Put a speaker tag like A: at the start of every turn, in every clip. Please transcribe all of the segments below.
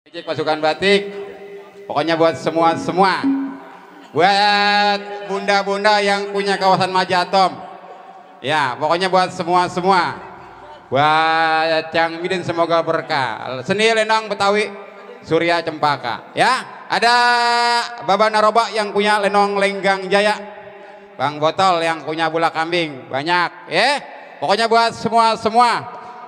A: Pasukan batik, pokoknya buat semua, buat bunda-bunda yang punya kawasan Majatom, ya pokoknya buat semua, buat Cang Midin semoga berkah. Seni lenong Betawi Surya Cempaka, ya ada Baba Naroba yang punya lenong Lenggang Jaya, Bang Botol yang punya bola kambing banyak, ya pokoknya buat semua.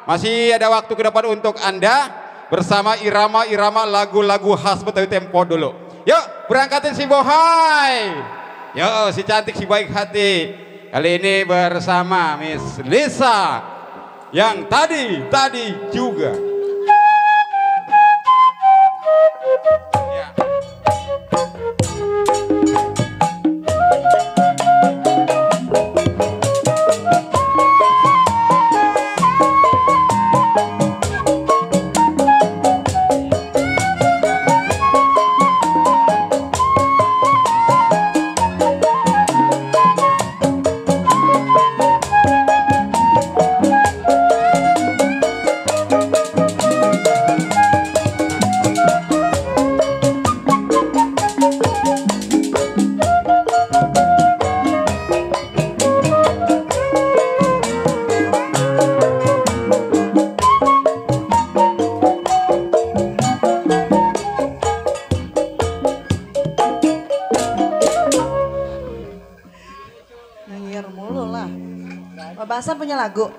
A: Masih ada waktu ke depan untuk Anda bersama irama-irama lagu-lagu khas Betawi tempo dulu. Yuk berangkatin si Bohai, yuk si cantik si baik hati. Kali ini bersama Miss Lisa yang tadi juga. Ya.
B: Babasan punya lagu?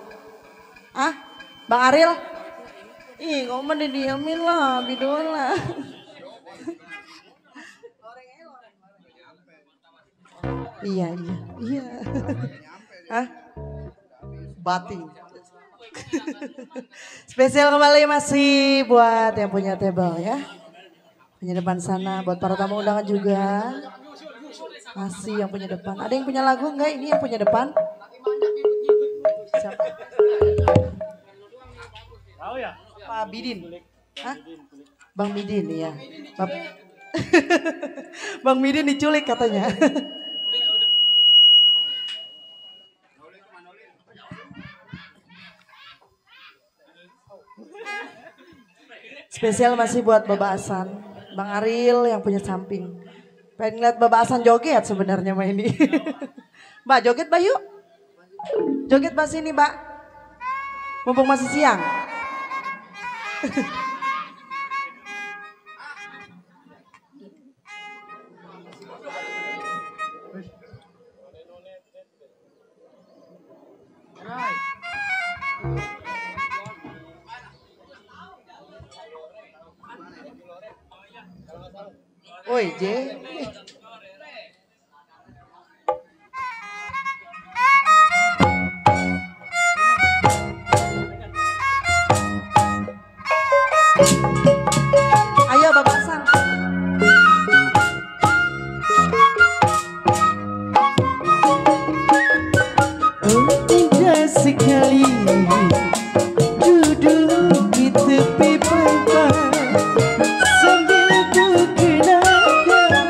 B: Ah, Bang Aril? Ih, ngomong didiamin lah, bidola. Iya. Hah? Bating. Spesial kembali masih buat yang punya table ya. Punya depan sana, buat para tamu undangan juga. Masih yang punya depan. Ada yang punya lagu enggak? Ini yang punya depan. Siapa? Tahu ya? Pak Bidin. Hah? Bang Midin ya. Bang Midin diculik katanya. Spesial masih buat Baba Asan, Bang Aril yang punya samping. Pengen lihat Baba Asan joget sebenarnya mah ini. Mbak joget Mbak yuk. Joget pas ini Mbak. Mumpung masih siang. Oi, J. Ayo Babasan.
C: Oh indah sekali duduk di tepi pantai sambil kukenakan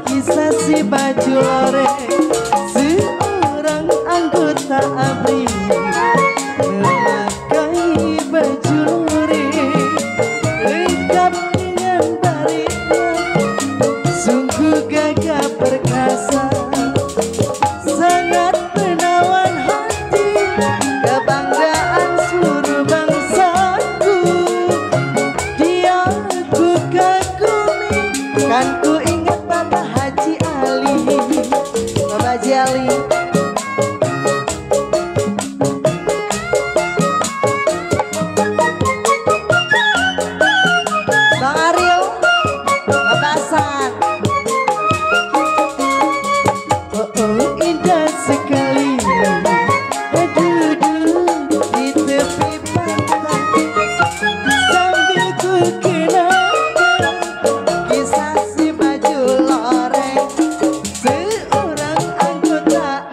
C: kisah si baju loreng seorang anggota ABRI memakai baju loreng lengkap dengan baretnya sungguh gagah perkasa sangat menawan hati kebanggaan seluruh bangsaku dia ku kagumi kan ku ingat Bapak Haji Ali Bapak Haji Ali Bang Aril Babasan. Oh indah sekali duduk di tepi pantai sambil ku kenangkan kisah si baju loreng seorang anggota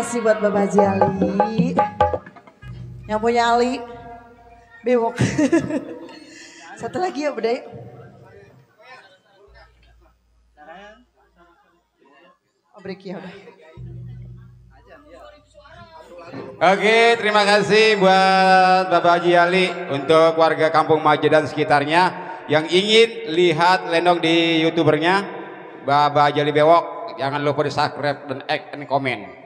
B: kasih buat Bapak Haji Ali. Yang punya Ali, bewok. Satu lagi ya, Bude. Oh, break ya udah.
A: Oke, terima kasih buat Bapak Haji Ali untuk warga Kampung Maje dan sekitarnya yang ingin lihat Lenong di YouTubernya Bapak Haji Ali Bewok. Jangan lupa di subscribe dan like dan komen.